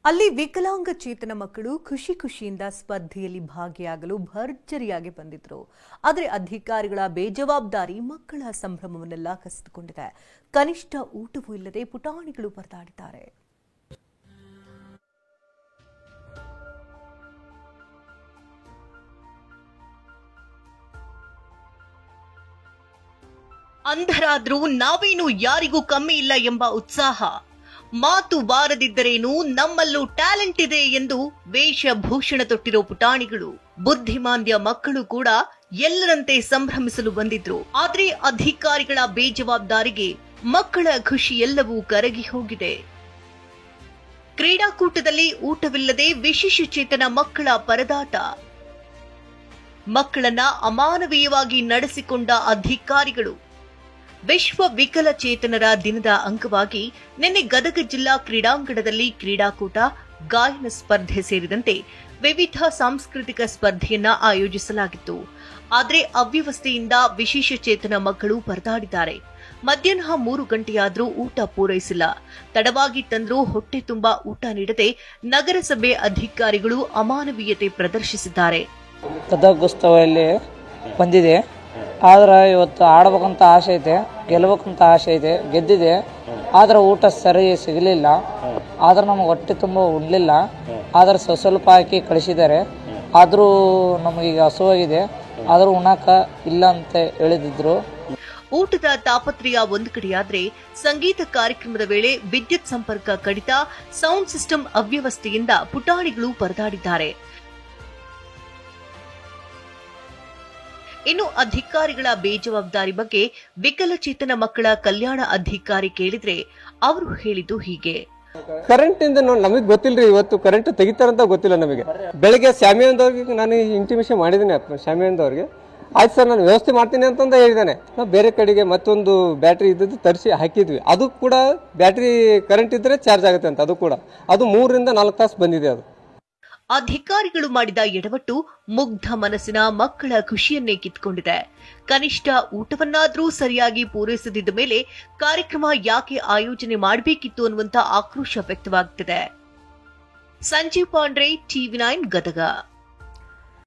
ಅಲ್ಲಿ ವಿಕಲಾಂಗಚೇತನ ಮಕ್ಕಳು ಖುಷಿಯಿಂದ ಸ್ಪರ್ಧೆಯಲ್ಲಿ ಭಾಗಿಯಾಗಲು ಭರ್ಜರಿಯಾಗಿ ಬಂದಿದ್ರು. ಆದರೆ ಅಧಿಕಾರಿಗಳ ಬೇಜವಾಬ್ದಾರಿ ಮಕ್ಕಳ ಸಂಭ್ರಮವನ್ನೆಲ್ಲ ಕಸಿದುಕೊಂಡಿದೆ. ಕನಿಷ್ಠ ಊಟವೂ ಇಲ್ಲದೆ ಪುಟಾಣಿಗಳು ಪರದಾಡಿದ್ದಾರೆ. ಅಂಧರಾದ್ರೂ ನಾವೇನು ಯಾರಿಗೂ ಕಮ್ಮಿ ಇಲ್ಲ ಎಂಬ ಉತ್ಸಾಹ, ಮಾತು ಬಾರದಿದ್ದರೇನು ನಮ್ಮಲ್ಲೂ ಟ್ಯಾಲೆಂಟ್ ಇದೆ ಎಂದು ವೇಷಭೂಷಣ ತೊಟ್ಟಿರೋ ಪುಟಾಣಿಗಳು, ಬುದ್ಧಿಮಾಂದ್ಯ ಮಕ್ಕಳು ಕೂಡ ಎಲ್ಲರಂತೆ ಸಂಭ್ರಮಿಸಲು ಬಂದಿದ್ರು. ಆದ್ರೆ ಅಧಿಕಾರಿಗಳ ಬೇಜವಾಬ್ದಾರಿಗೆ ಮಕ್ಕಳ ಖುಷಿ ಎಲ್ಲವೂ ಕರಗಿ ಹೋಗಿದೆ. ಕ್ರೀಡಾಕೂಟದಲ್ಲಿ ಊಟವಿಲ್ಲದೆ ವಿಶೇಷ ಚೇತನ ಮಕ್ಕಳ ಪರದಾಟ, ಮಕ್ಕಳನ್ನ ಅಮಾನವೀಯವಾಗಿ ನಡೆಸಿಕೊಂಡ ಅಧಿಕಾರಿಗಳು. ವಿಶ್ವ ವಿಕಲಚೇತನರ ದಿನದ ಅಂಗವಾಗಿ ನಿನ್ನೆ ಗದಗ ಜಿಲ್ಲಾ ಕ್ರೀಡಾಂಗಣದಲ್ಲಿ ಕ್ರೀಡಾಕೂಟ, ಗಾಯನ ಸ್ಪರ್ಧೆ ಸೇರಿದಂತೆ ವಿವಿಧ ಸಾಂಸ್ಕೃತಿಕ ಸ್ಪರ್ಧೆಯನ್ನ ಆಯೋಜಿಸಲಾಗಿತ್ತು. ಆದರೆ ಅವ್ಯವಸ್ಥೆಯಿಂದ ವಿಶೇಷ ಚೇತನ ಮಕ್ಕಳು ಪರದಾಡಿದ್ದಾರೆ. ಮಧ್ಯಾಹ್ನ 3 ಗಂಟೆಯಾದರೂ ಊಟ ಪೂರೈಸಿಲ್ಲ. ತಡವಾಗಿ ತಂದರೂ ಹೊಟ್ಟೆ ತುಂಬಾ ಊಟ ನೀಡದೆ ನಗರಸಭೆ ಅಧಿಕಾರಿಗಳು ಅಮಾನವೀಯತೆ ಪ್ರದರ್ಶಿಸಿದ್ದಾರೆ. ಗದಗೋತ್ಸವದಲ್ಲಿ ಬಂದಿದೆ. ಆದ್ರೆ ಇವತ್ತು ಆಡ್ಬೇಕಂತ ಆಸೆ ಐತೆ, ಗೆಲ್ಬೇಕಂತ ಆಸೆ ಐತೆ, ಗೆದ್ದಿದೆ. ಆದ್ರೆ ಊಟ ಸರಿ ಸಿಗಲಿಲ್ಲ. ಆದ್ರೆ ನಮಗೆ ಹೊಟ್ಟೆ ತುಂಬ ಉಣ್ಲಿಲ್ಲ. ಆದ್ರೆ ಸ್ವಲ್ಪ ಹಾಕಿ ಕಳಿಸಿದ್ದಾರೆ. ಆದರೂ ನಮಗೀಗ ಹಸುವಾಗಿದೆ. ಆದರೂ ಉಣ್ಣಾಕ ಇಲ್ಲ ಅಂತ ಹೇಳಿದ್ರು. ಊಟದ ತಾಪತ್ರಯ ಒಂದು ಕಡೆಯಾದ್ರೆ ಸಂಗೀತ ಕಾರ್ಯಕ್ರಮದ ವೇಳೆ ವಿದ್ಯುತ್ ಸಂಪರ್ಕ ಕಡಿತ, ಸೌಂಡ್ ಸಿಸ್ಟಮ್ ಅವ್ಯವಸ್ಥೆಯಿಂದ ಪುಟಾಣಿಗಳು ಪರದಾಡಿದ್ದಾರೆ. ಇನ್ನು ಅಧಿಕಾರಿಗಳ ಬೇಜವಾಬ್ದಾರಿ ಬಗ್ಗೆ ವಿಕಲಚೇತನ ಮಕ್ಕಳ ಕಲ್ಯಾಣ ಅಧಿಕಾರಿ ಕೇಳಿದ್ರೆ ಅವರು ಹೇಳಿದ್ದು ಹೀಗೆ. ಕರೆಂಟ್ ಇಂದ ನಮಗೆ ಗೊತ್ತಿಲ್ರಿ, ಇವತ್ತು ಕರೆಂಟ್ ತೆಗಿತಾರಂತ ಗೊತ್ತಿಲ್ಲ ನಮಗೆ. ಬೆಳಗ್ಗೆ ಶಾಮಿಯಾನದವ್ರಿಗೆ ನಾನು ಇಂಟಿಮೇಷನ್ ಮಾಡಿದ್ದೀನಿ. ಶಾಮಿಯಾನದವ್ರಿಗೆ ಆಯ್ತು ಸರ್ ನಾನು ವ್ಯವಸ್ಥೆ ಮಾಡ್ತೀನಿ ಅಂತಂದ ಹೇಳಿದ್ದಾನೆ. ನಾವು ಬೇರೆ ಕಡೆಗೆ ಮತ್ತೊಂದು ಬ್ಯಾಟ್ರಿ ಇದ್ದದ್ದು ತರಿಸಿ ಹಾಕಿದ್ವಿ. ಅದು ಕೂಡ ಬ್ಯಾಟ್ರಿ ಕರೆಂಟ್ ಇದ್ರೆ ಚಾರ್ಜ್ ಆಗುತ್ತೆ ಅಂತ. ಅದು 3 ರಿಂದ 4 ತಾಸು ಬಂದಿದೆ. ಅದು ಅಧಿಕಾರಿಗಳು ಮಾಡಿದ ಎಡವಟ್ಟು ಮುಗ್ಧ ಮನಸ್ಸಿನ ಮಕ್ಕಳ ಖುಷಿಯನ್ನೇ ಕಿತ್ಕೊಂಡಿದೆ. ಕನಿಷ್ಠ ಊಟವನ್ನಾದ್ರೂ ಸರಿಯಾಗಿ ಪೂರೈಸದಿದ್ದ ಮೇಲೆ ಕಾರ್ಯಕ್ರಮ ಯಾಕೆ ಆಯೋಜನೆ ಮಾಡಬೇಕಿತ್ತು ಅನ್ನುವಂತ ಆಕ್ರೋಶ ವ್ಯಕ್ತವಾಗುತ್ತಿದೆ. ಸಂಜೀವ್ ಪಾಂಡ್ರೆ, TV9 ಗದಗ.